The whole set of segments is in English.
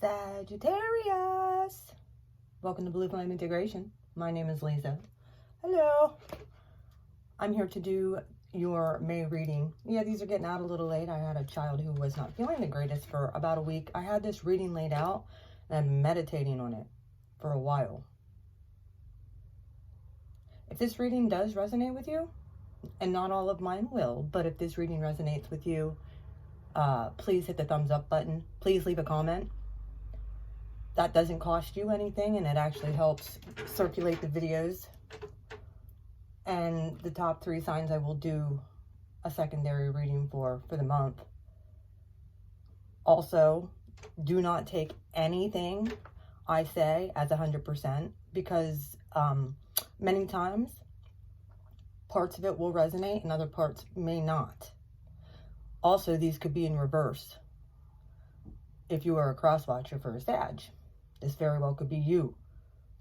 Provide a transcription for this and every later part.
Sagittarius. Welcome to Blue Flame Integration. My name is Lisa. Hello. I'm here to do your May reading. Yeah, these are getting out a little late. I had a child who was not feeling the greatest for about a week. I had this reading laid out and I'm meditating on it for a while. If this reading does resonate with you, and not all of mine will, but if this reading resonates with you, please hit the thumbs up button. Please leave a comment. That doesn't cost you anything, and it actually helps circulate the videos. And the top 3 signs I will do a secondary reading for the month. Also, do not take anything I say as 100%, because many times parts of it will resonate and other parts may not. Also, these could be in reverse. If you are a cross watcher for a Sag, this very well could be you.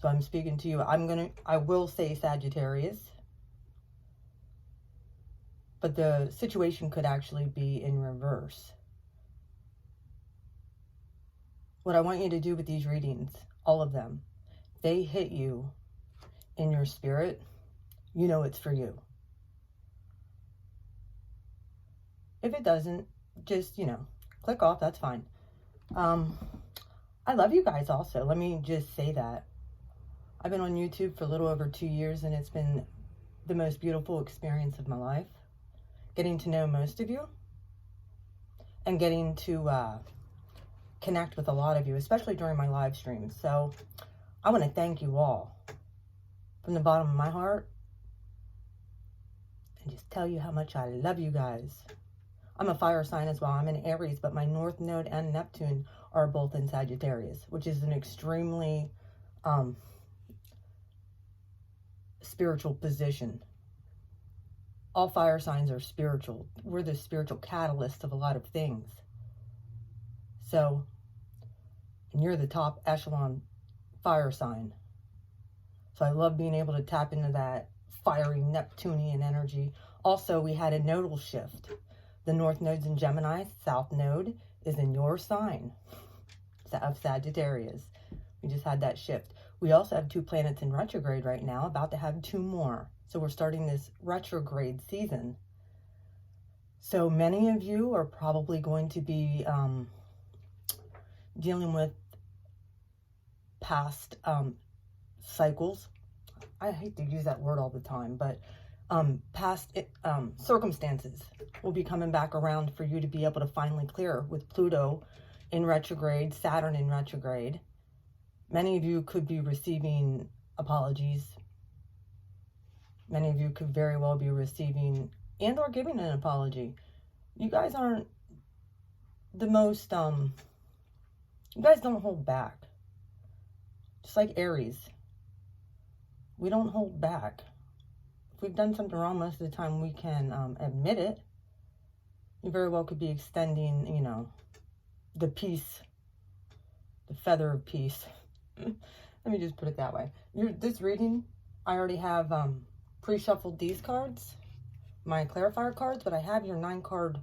So I'm speaking to you. I will say Sagittarius, but the situation could actually be in reverse. What I want you to do with these readings, all of them, they hit you in your spirit, you know it's for you. If it doesn't, just, click off, that's fine. I love you guys also. Let me just say that. I've been on YouTube for a little over 2 years, and it's been the most beautiful experience of my life. Getting to know most of you and getting to connect with a lot of you, especially during my live streams. So I want to thank you all from the bottom of my heart and just tell you how much I love you guys. I'm a fire sign as well. I'm in Aries, but my North Node and Neptune are both in Sagittarius, which is an extremely spiritual position. All fire signs are spiritual. We're the spiritual catalyst of a lot of things. So, and you're the top echelon fire sign. So I love being able to tap into that fiery Neptunian energy. Also, we had a nodal shift. The North Node's in Gemini, South Node is in your sign of Sagittarius. We just had that shift. We also have 2 planets in retrograde right now, about to have 2 more. So we're starting this retrograde season. So many of you are probably going to be dealing with past cycles. I hate to use that word all the time, but past circumstances will be coming back around for you to be able to finally clear with Pluto in retrograde, Saturn in retrograde. Many of you could be receiving apologies. Many of you could very well be receiving and or giving an apology. You guys aren't the most, you guys don't hold back. Just like Aries. We don't hold back. If we've done something wrong, most of the time we can admit it. You very well could be extending, the peace, the feather of peace. Let me just put it that way. This reading, I already have pre-shuffled these cards, my clarifier cards, but I have your 9-card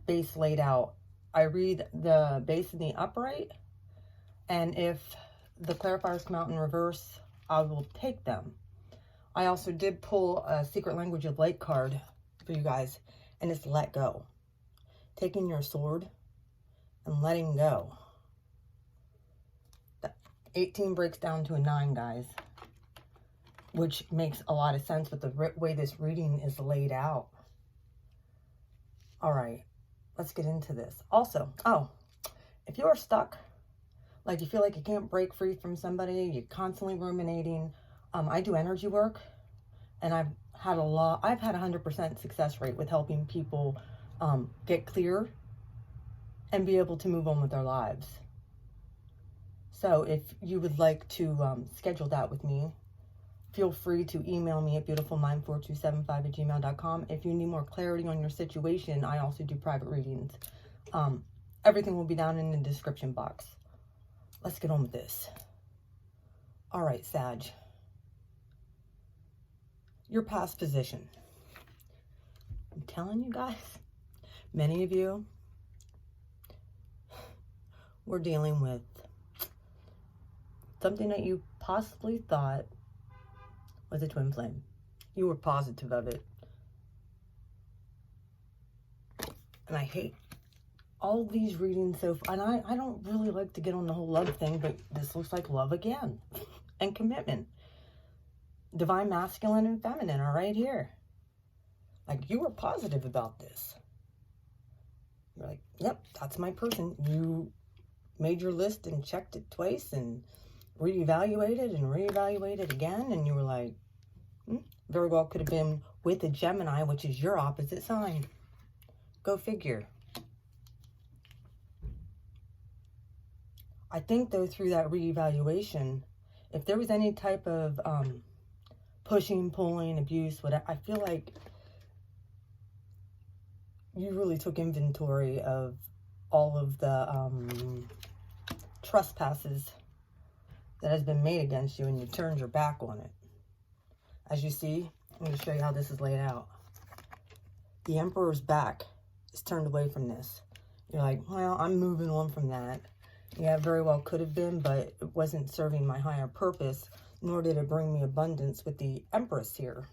base laid out. I read the base in the upright, and if the clarifiers come out in reverse, I will take them. I also did pull a Secret Language of Light card for you guys, and it's let go. Taking your sword and letting go. The 18 breaks down to a 9, guys, which makes a lot of sense with the way this reading is laid out. All right, let's get into this. Also, if you're stuck, like you feel like you can't break free from somebody, you're constantly ruminating, I do energy work, and I've had a 100% success rate with helping people get clear and be able to move on with their lives. So if you would like to schedule that with me, feel free to email me at beautifulmind4275@gmail.com. If you need more clarity on your situation, I also do private readings. Everything will be down in the description box. Let's get on with this. All right, Sag. Your past position. I'm telling you guys, many of you we're dealing with something that you possibly thought was a twin flame. You were positive of it. And I hate all these readings so far. And I don't really like to get on the whole love thing, but this looks like love again. And commitment. Divine masculine and feminine are right here. Like, you were positive about this. You're like, yep, that's my person. You made your list and checked it twice and reevaluated again. And you were like, very well could have been with a Gemini, which is your opposite sign. Go figure. I think, though, through that reevaluation, if there was any type of pushing, pulling, abuse, whatever, I feel like you really took inventory of all of the trespasses that has been made against you, and you turned your back on it. As you see, I'm going to show you how this is laid out. The Emperor's back is turned away from this. You're like, well, I'm moving on from that. Yeah, very well could have been, but it wasn't serving my higher purpose, nor did it bring me abundance with the Empress here.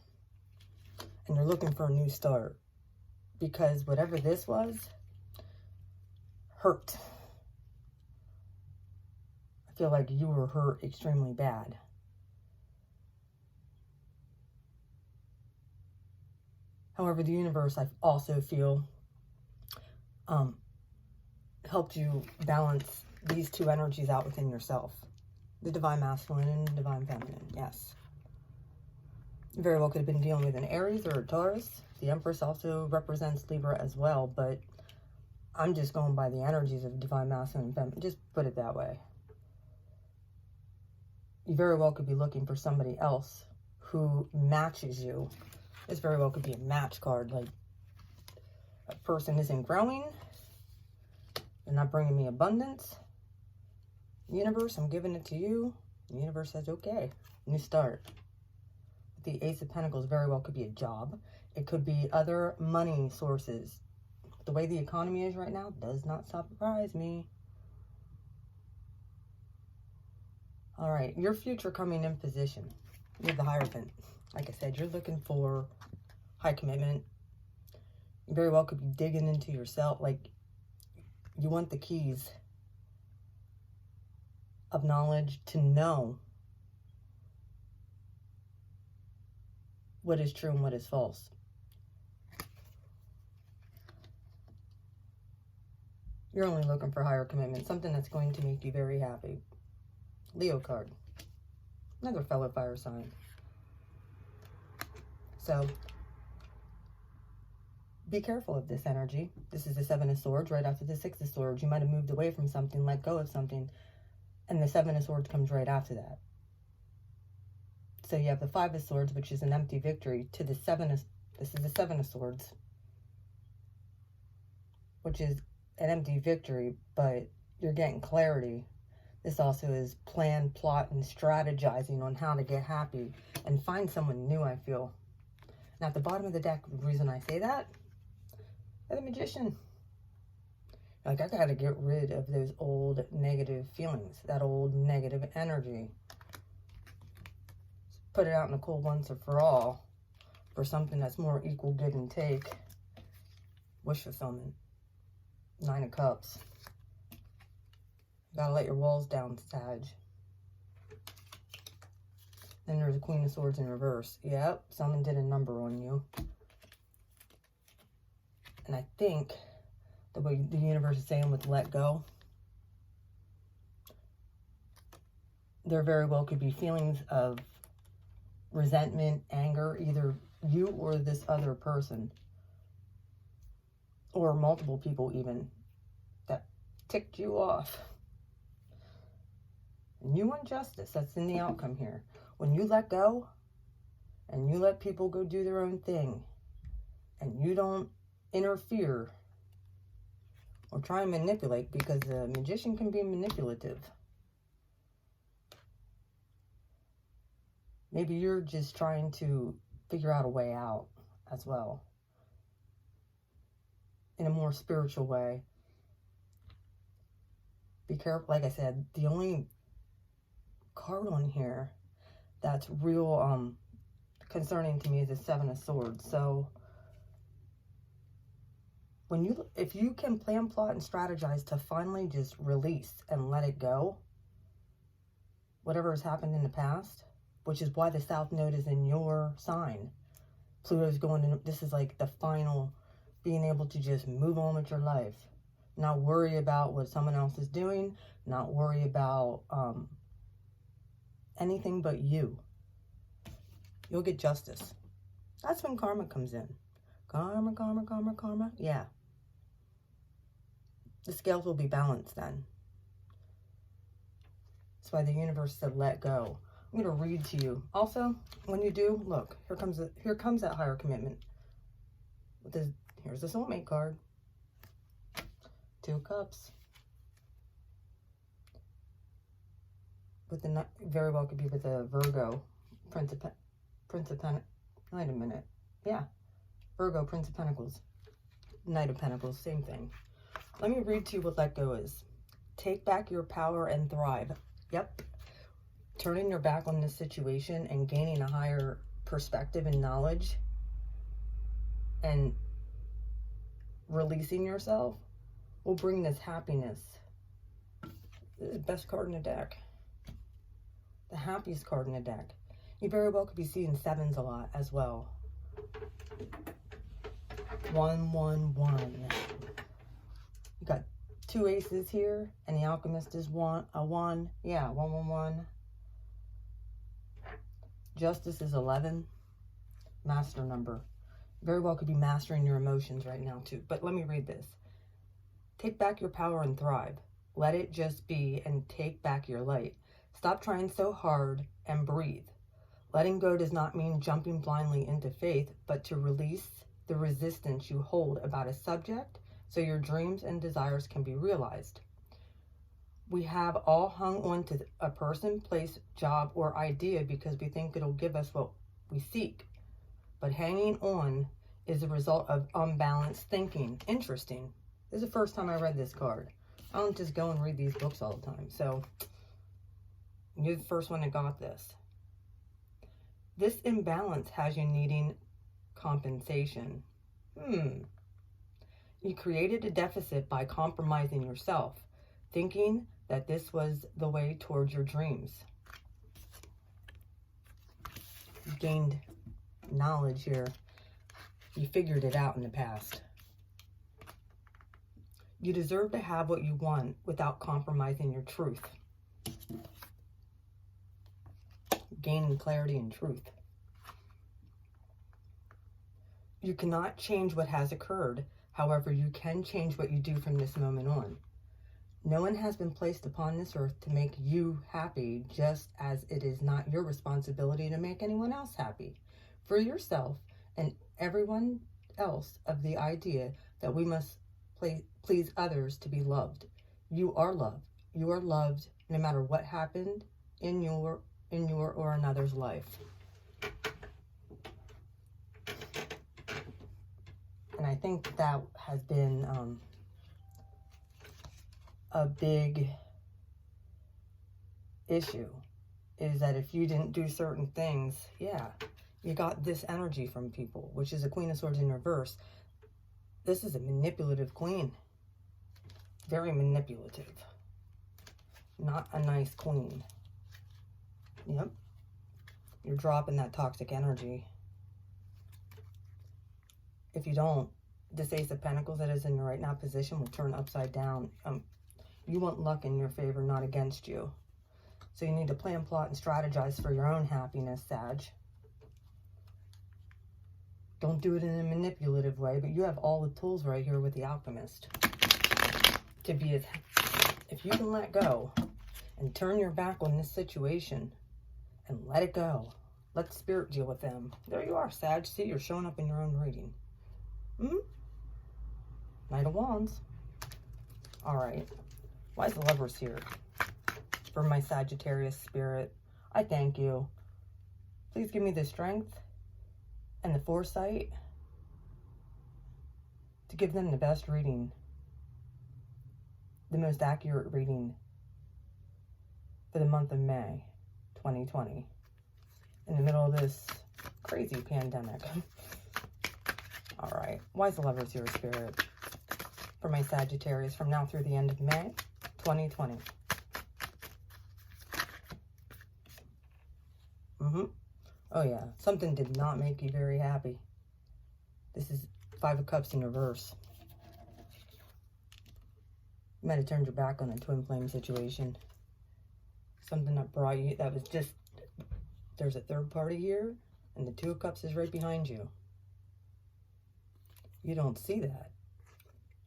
And you're looking for a new start. Because whatever this was, hurt. I feel like you were hurt extremely bad. However, the universe, I also feel, helped you balance these two energies out within yourself. The divine masculine and the divine feminine, yes. You very well could have been dealing with an Aries or a Taurus. The Empress also represents Libra as well, but I'm just going by the energies of divine masculine and feminine. Just put it that way. You very well could be looking for somebody else who matches you. This very well could be a match card. Like, a person isn't growing. They're not bringing me abundance. Universe, I'm giving it to you. The universe says, okay, new start. The Ace of Pentacles very well could be a job. It could be other money sources. The way the economy is right now does not surprise me. All right, your future coming in position. You have the Hierophant. Like I said, you're looking for high commitment. You very well could be digging into yourself. Like, you want the keys of knowledge to know what is true and what is false. You're only looking for higher commitment, something that's going to make you very happy. Leo card, another fellow fire sign. So, be careful of this energy. This is the Seven of Swords right after the Six of Swords. You might have moved away from something, let go of something, and the Seven of Swords comes right after that. So you have the Five of Swords, which is an empty victory, to the this is the Seven of Swords, which is an empty victory, but you're getting clarity. This also is plan, plot, and strategizing on how to get happy and find someone new, I feel. Now, at the bottom of the deck, the reason I say that, the Magician. Like, I got to get rid of those old negative feelings, that old negative energy. Put it out in the cold once and for all for something that's more equal give and take. Wish fulfillment. Nine of Cups. Gotta let your walls down, Sag. Then there's the Queen of Swords in reverse. Yep, someone did a number on you. And I think the way the universe is saying with let go, there very well could be feelings of resentment, anger, either you or this other person, or multiple people even, that ticked you off. And you want justice. That's in the outcome here. When you let go and you let people go do their own thing and you don't interfere or try and manipulate, because the Magician can be manipulative. Maybe you're just trying to figure out a way out as well, in a more spiritual way. Be careful. Like I said, the only card on here that's real concerning to me is the Seven of Swords. So if you can plan, plot, and strategize to finally just release and let it go, whatever has happened in the past, which is why the South Node is in your sign. Pluto's going in, this is like the final, being able to just move on with your life. Not worry about what someone else is doing, not worry about anything but you. You'll get justice. That's when karma comes in. Karma, karma, karma, karma. Yeah. The scales will be balanced then. That's why the universe said let go. I'm going to read to you. Also, when you do, look, here comes that higher commitment. Here's the soulmate card. 2 of Cups. With the, very well could be with a Virgo, Prince of Pentacles. Wait a minute. Yeah. Virgo, Prince of Pentacles. Knight of Pentacles, same thing. Let me read to you what let go is. Take back your power and thrive. Yep. Turning your back on this situation and gaining a higher perspective and knowledge and releasing yourself will bring this happiness. This is the best card in the deck. The happiest card in the deck. You very well could be seeing 7s a lot as well. 1, 1, 1. You got 2 aces here, and the alchemist is a 1. Yeah, 1, 1, 1. Justice is 11. Master number. Very well could be mastering your emotions right now too. But let me read this. Take back your power and thrive. Let it just be and take back your light. Stop trying so hard and breathe. Letting go does not mean jumping blindly into faith, but to release the resistance you hold about a subject so your dreams and desires can be realized. We have all hung on to a person, place, job, or idea because we think it'll give us what we seek. But hanging on is a result of unbalanced thinking. Interesting. This is the first time I read this card. I don't just go and read these books all the time. So you're the first one that got this. This imbalance has you needing compensation. You created a deficit by compromising yourself, thinking that this was the way towards your dreams. You gained knowledge here. You figured it out in the past. You deserve to have what you want without compromising your truth. Gaining clarity and truth. You cannot change what has occurred. However, you can change what you do from this moment on. No one has been placed upon this earth to make you happy, just as it is not your responsibility to make anyone else happy. For yourself and everyone else of the idea that we must please others to be loved. You are loved. You are loved no matter what happened in your or another's life. And I think that has been a big issue, is that if you didn't do certain things, yeah, you got this energy from people, which is a Queen of Swords in reverse. This is a manipulative queen. Very manipulative. Not a nice queen. Yep. You're dropping that toxic energy. If you don't, this Ace of Pentacles that is in the right now position will turn upside down. You want luck in your favor, not against you. So you need to plan, plot, and strategize for your own happiness, Sag. Don't do it in a manipulative way, but you have all the tools right here with the Alchemist. To be as, if you can let go and turn your back on this situation and let it go. Let Spirit deal with them. There you are, Sag. See, you're showing up in your own reading. Knight of Wands. All right. Why is the Lovers here? For my Sagittarius spirit, I thank you. Please give me the strength and the foresight to give them the best reading. the most accurate reading for the month of May 2020 in the middle of this crazy pandemic. All right, wise lovers here, Spirit, for my Sagittarius from now through the end of May 2020. Oh yeah, something did not make you very happy. This is Five of Cups in reverse. You might have turned your back on a twin flame situation. Something that brought you, that was just, there's a third party here, and the Two of Cups is right behind you. You don't see that.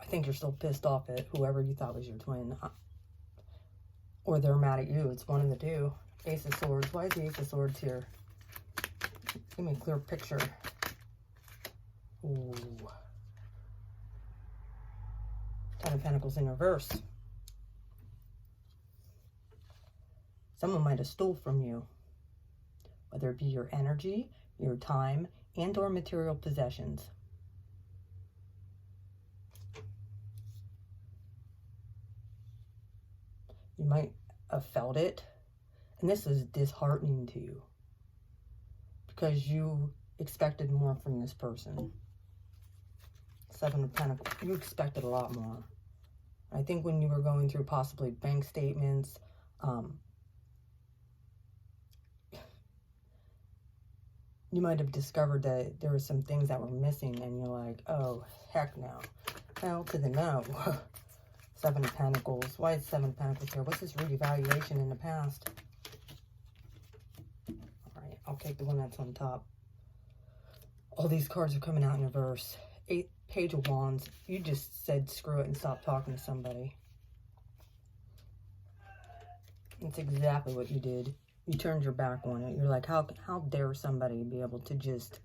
I think you're still pissed off at whoever you thought was your twin. Or they're mad at you. It's one of the two. Ace of Swords. Why is the Ace of Swords here? Give me a clear picture. Ooh. Ten of Pentacles in reverse. Someone might have stole from you. Whether it be your energy, your time, and or material possessions. You might have felt it. And this is disheartening to you. Because you expected more from this person. Seven of Pentacles. You expected a lot more. I think when you were going through possibly bank statements, you might have discovered that there were some things that were missing, and you're like, oh, heck no. Hell to the no. Seven of Pentacles. Why is Seven of Pentacles here? What's this reevaluation in the past? All right, I'll take the one that's on top. All these cards are coming out in reverse. Page of Wands. You just said screw it and stopped talking to somebody. That's exactly what you did. You turned your back on it. You're like, how dare somebody be able to just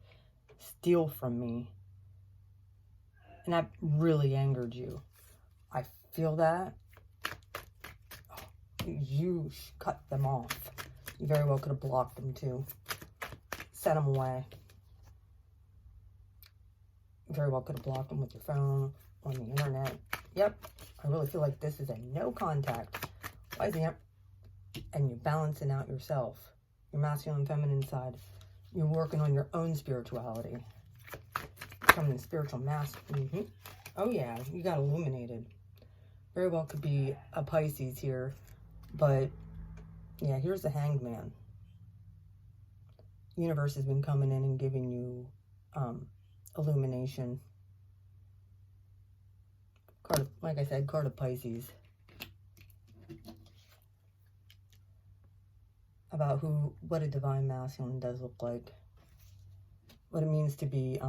steal from me? And that really angered you. I feel that. You cut them off. You very well could have blocked them too. Sent them away. You very well could have blocked them with your phone, on the internet. Yep. I really feel like this is a no contact. Why is the and you're balancing out yourself, your masculine and feminine side. You're working on your own spirituality, becoming a spiritual master. Oh yeah, you got illuminated. Very well could be a Pisces here, but yeah, here's the Hanged Man. Universe has been coming in and giving you illumination. Card of, like I said, card of Pisces. About what a divine masculine does look like. What it means to be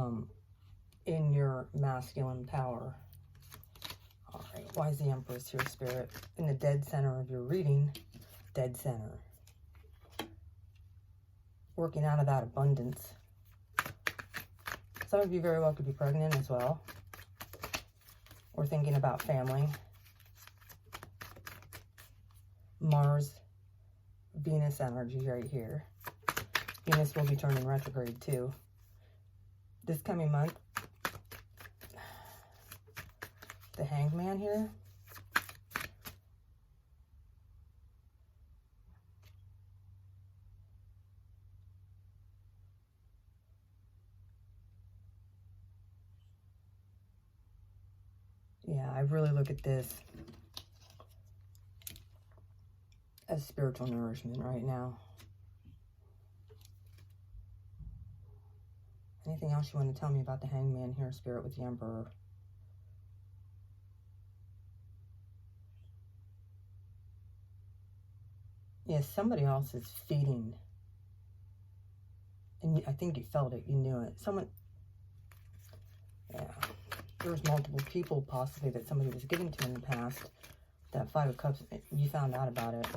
in your masculine power. All right, why is the Empress here, Spirit? In the dead center of your reading, dead center. Working out of that abundance. Some of you very well could be pregnant as well. Or thinking about family. Mars, Venus energy right here. Venus will be turning retrograde too. This coming month, the Hanged Man here. Yeah, I really look at this as spiritual nourishment right now. Anything else you want to tell me about the Hanged Man here, Spirit, with the Emperor? Yes, somebody else is feeding. And I think you felt it, you knew it. Yeah. There's multiple people possibly that somebody was given to in the past. That Five of Cups, you found out about it.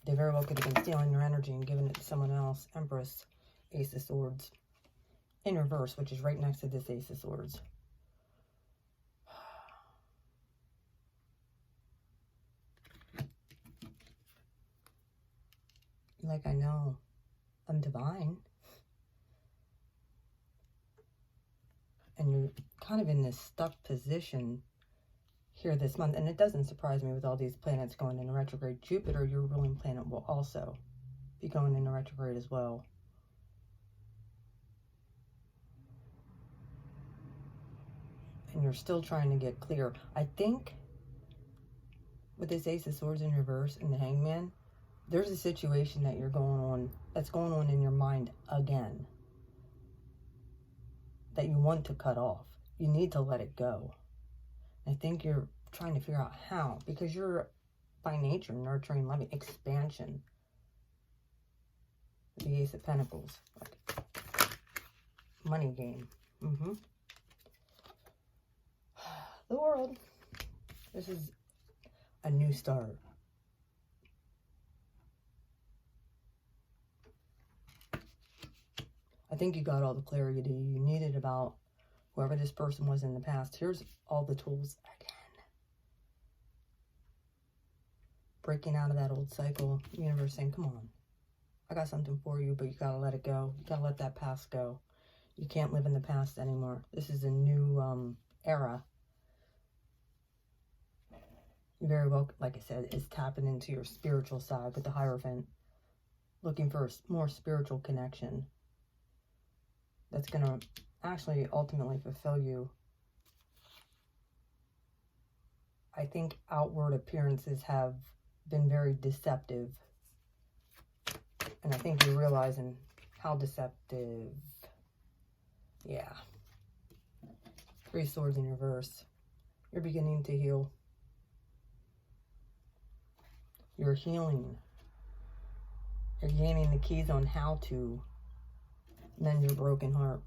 They very well could have been stealing your energy and giving it to someone else. Empress, Ace of Swords. In reverse, which is right next to this Ace of Swords. Like, I know I'm divine. And you're kind of in this stuck position here this month. And it doesn't surprise me with all these planets going into retrograde. Jupiter, your ruling planet, will also be going into retrograde as well. And you're still trying to get clear. I think with this Ace of Swords in reverse and the Hangman, there's a situation that that's going on in your mind again, that you want to cut off. You need to let it go. I think you're trying to figure out how, because you're by nature nurturing, loving, expansion. The Ace of Pentacles, like money game. The World. This is a new start. I think you got all the clarity you needed about whoever this person was in the past. Here's all the tools again. Breaking out of that old cycle. Universe saying, come on. I got something for you, but you gotta let it go. You gotta let that past go. You can't live in the past anymore. This is a new era. You very well, like I said, is tapping into your spiritual side with the Hierophant. Looking for a more spiritual connection. That's going to actually ultimately fulfill you. I think outward appearances have been very deceptive. And I think you're realizing how deceptive. Yeah. 3 Swords in reverse. You're beginning to heal. You're healing. You're gaining the keys on how to mend your broken heart.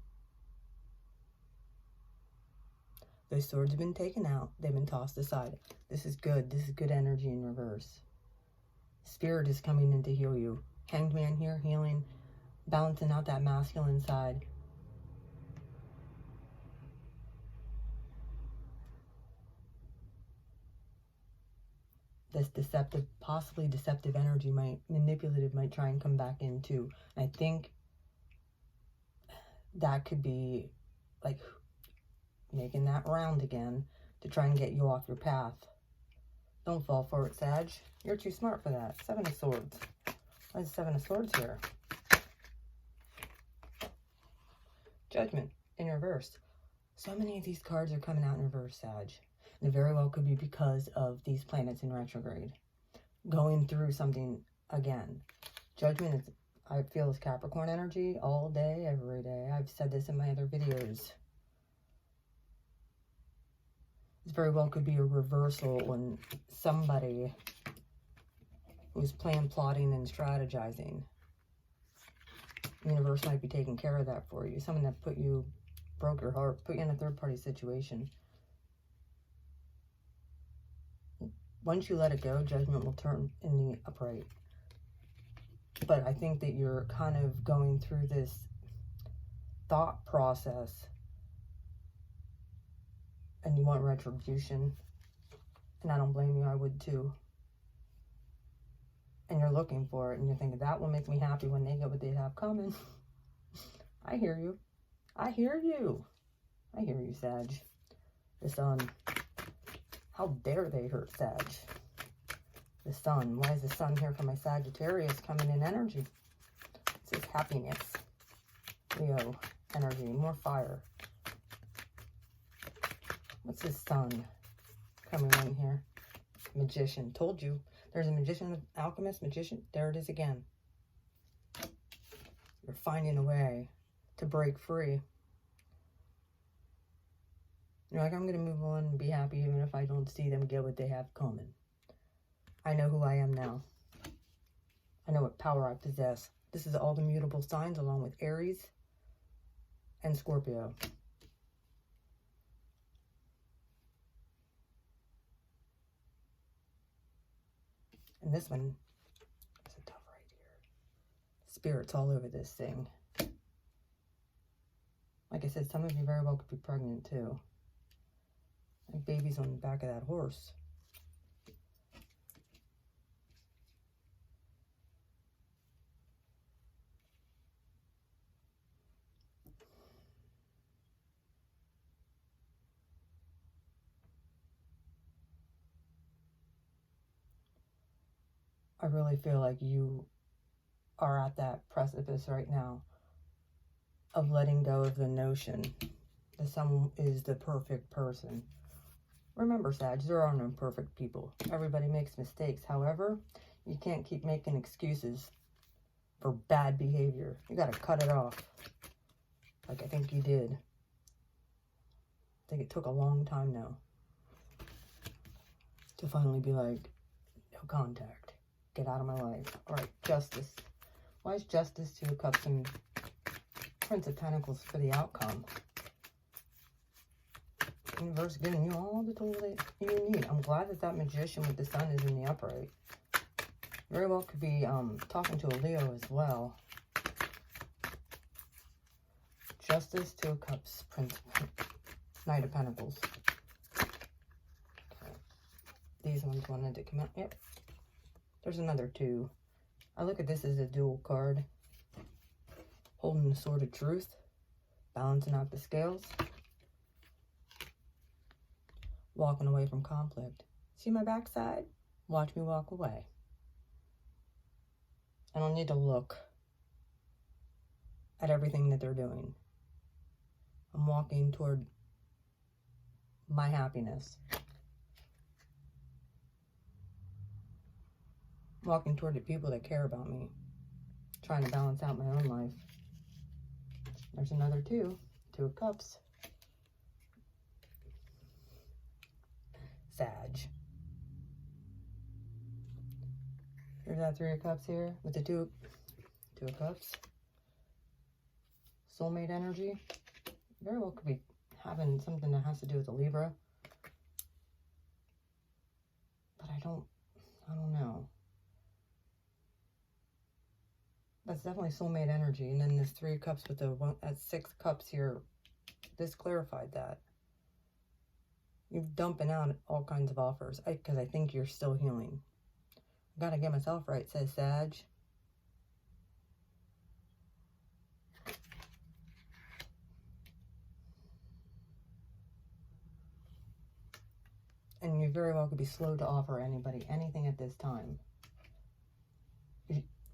Those swords have been taken out. They've been tossed aside. This is good. This is good energy in reverse. Spirit is coming in to heal you. Hanged Man here, healing, balancing out that masculine side. This deceptive, possibly deceptive energy manipulative might try and come back in too. I think that could be like making that round again to try and get you off your path. Don't fall for it, Sag. You're too smart for that. 7 of Swords. Why is 7 of Swords here? Judgment in reverse. So many of these cards are coming out in reverse, Sag. And it very well could be because of these planets in retrograde. Going through something again. Judgment is, I feel, is Capricorn energy all day, every day. I've said this in my other videos. This very well could be a reversal when somebody who's plotting, and strategizing. The universe might be taking care of that for you. Someone that broke your heart, put you in a third-party situation. Once you let it go, judgment will turn in the upright. But I think that you're kind of going through this thought process and you want retribution. And I don't blame you, I would too. And you're looking for it and you're thinking, that will make me happy when they get what they have coming. I hear you. I hear you. I hear you, Sag. The Sun. How dare they hurt Sag? The Sun. Why is the Sun here for my Sagittarius coming in energy? This is happiness. Leo energy. More fire. What's this Sun coming in here? Magician. Told you. There's a magician, alchemist, magician. There it is again. You're finding a way to break free. You're like, I'm going to move on and be happy even if I don't see them get what they have coming. I know who I am now. I know what power I possess. This is all the mutable signs along with Aries and Scorpio. And this one is a tough right here. Spirits all over this thing. Like I said, some of you very well could be pregnant too. Like babies on the back of that horse. I really feel like you are at that precipice right now of letting go of the notion that someone is the perfect person. Remember, Sag, there are no perfect people. Everybody makes mistakes. However, you can't keep making excuses for bad behavior. You got to cut it off. Like I think you did. I think it took a long time now to finally be like, no contact. Get out of my life. All right, Justice. Why is Justice, Two of Cups, and Prince of Pentacles for the outcome? Universe giving you all the tools that you need. I'm glad that that Magician with the Sun is in the upright. Very well could be talking to a Leo as well. Justice, Two of Cups, Knight of Pentacles. Okay. These ones wanted to come out. Yep. There's another two. I look at this as a dual card. Holding the sword of truth. Balancing out the scales. Walking away from conflict. See my backside? Watch me walk away. I don't need to look at everything that they're doing. I'm walking toward my happiness. Walking toward the people that care about me. Trying to balance out my own life. There's another two. Two of Cups. Sag. Here's that Three of Cups here with the two of Cups. Soulmate energy. Very well could be having something that has to do with the Libra. But I don't know. That's definitely soulmate energy. And then this Three of Cups with the one at 6 cups here. This clarified that. You're dumping out all kinds of offers. Because I think you're still healing. I gotta get myself right, says Sag. And you very well could be slow to offer anybody anything at this time.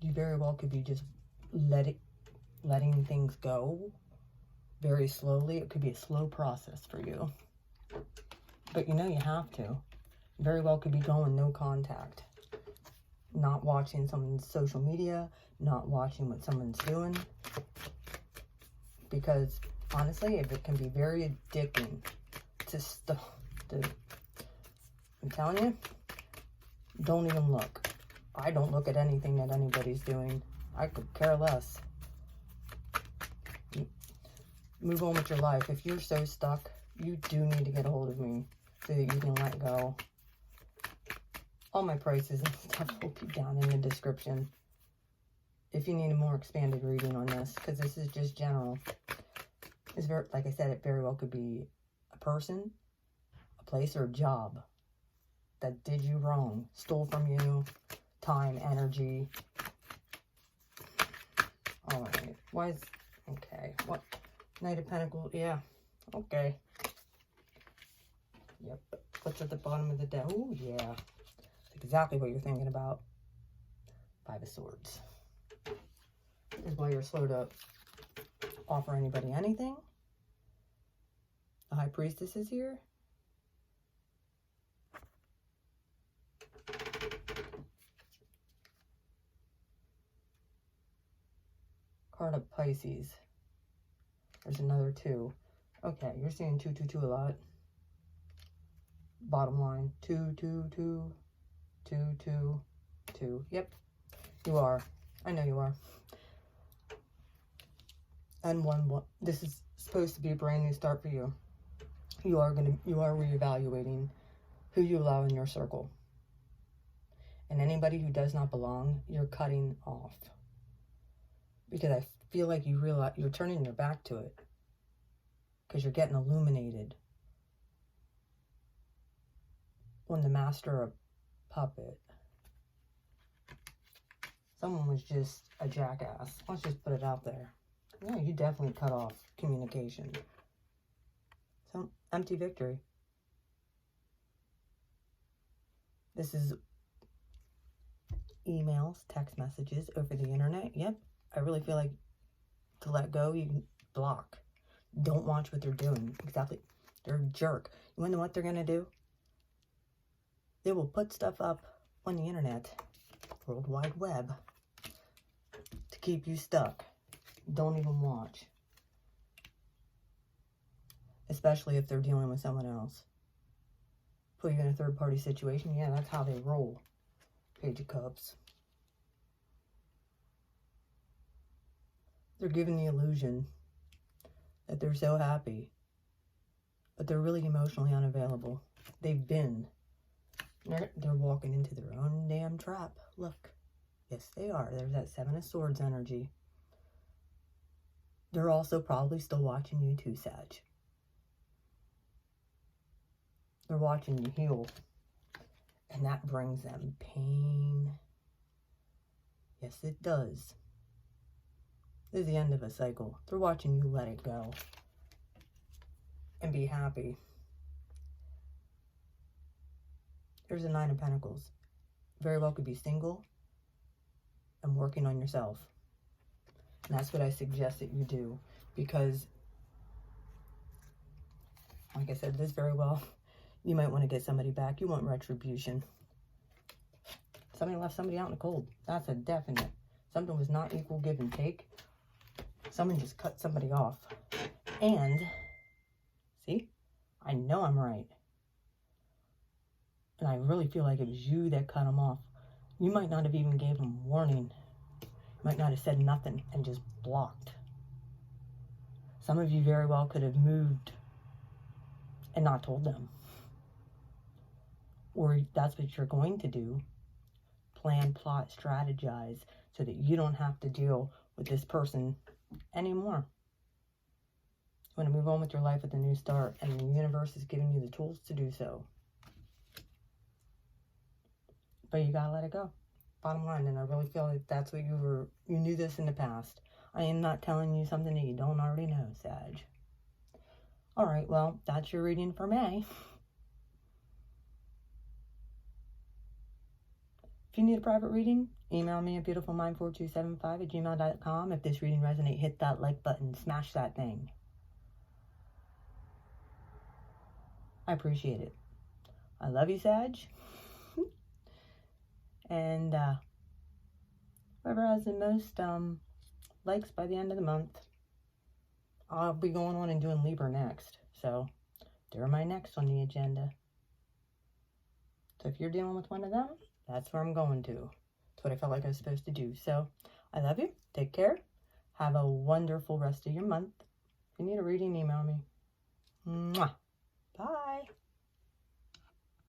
You very well could be just letting things go very slowly. It could be a slow process for you. But you know you have to. Very well could be going no contact. Not watching someone's social media. Not watching what someone's doing. Because, honestly, if it can be very addicting to stuff. I'm telling you, don't even look. I don't look at anything that anybody's doing. I could care less. Move on with your life. If you're so stuck, you do need to get a hold of me so that you can let go. All my prices and stuff will be down in the description if you need a more expanded reading on this, because this is just general. It's very, like I said, it very well could be a person, a place, or a job that did you wrong, stole from you, time, energy. All right. Why is... Okay. What? Knight of Pentacles. Yeah. Okay. Yep. What's at the bottom of the deck? Oh, yeah. That's exactly what you're thinking about. Five of Swords. This is why you're slow to offer anybody anything. The High Priestess is here. Card of Pisces. There's another 2. Okay, you're seeing 2, 2, 2 a lot. Bottom line, 2, 2, 2, 2, 2, 2. Yep, you are. I know you are. And 1, 1. This is supposed to be a brand new start for you. You are reevaluating who you allow in your circle. And anybody who does not belong, you're cutting off. Because I feel like you realize you're turning your back to it. Because you're getting illuminated. When the master of puppet. Someone was just a jackass. Let's just put it out there. Yeah, you definitely cut off communication. So, empty victory. This is emails, text messages, over the internet. Yep, I really feel like to let go, you can block. Don't watch what they're doing. Exactly. They're a jerk. You want to know what they're going to do? They will put stuff up on the internet, World Wide Web, to keep you stuck. Don't even watch. Especially if they're dealing with someone else. Put you in a third-party situation. Yeah, that's how they roll. Page of Cups. They're giving the illusion that they're so happy, but they're really emotionally unavailable. They've been. They're walking into their own damn trap. Look. Yes, they are. There's that Seven of Swords energy. They're also probably still watching you too, Sag. They're watching you heal. And that brings them pain. Yes, it does. This is the end of a cycle. They're watching you let it go. And be happy. There's a Nine of Pentacles. Very well could be single and working on yourself. And that's what I suggest that you do. Because, like I said, this very well, you might want to get somebody back. You want retribution. Somebody left somebody out in the cold. That's a definite. Something was not equal give and take. Someone just cut somebody off. And, see, I know I'm right. And I really feel like it was you that cut them off. You might not have even gave them warning. You might not have said nothing and just blocked. Some of you very well could have moved and not told them. Or that's what you're going to do. Plan, plot, strategize so that you don't have to deal with this person anymore. You want to move on with your life with a new start, and the universe is giving you the tools to do so. But you gotta let it go. Bottom line, and I really feel like that's what you knew this in the past. I am not telling you something that you don't already know, Sag. Alright, well, that's your reading for May. If you need a private reading, email me at beautifulmind4275@gmail.com. If this reading resonates, hit that like button. Smash that thing. I appreciate it. I love you, Sag. And whoever has the most likes by the end of the month, I'll be going on and doing Libra next. So they're my next on the agenda. So if you're dealing with one of them, that's where I'm going to. That's what I felt like I was supposed to do. So I love you. Take care. Have a wonderful rest of your month. If you need a reading, email me.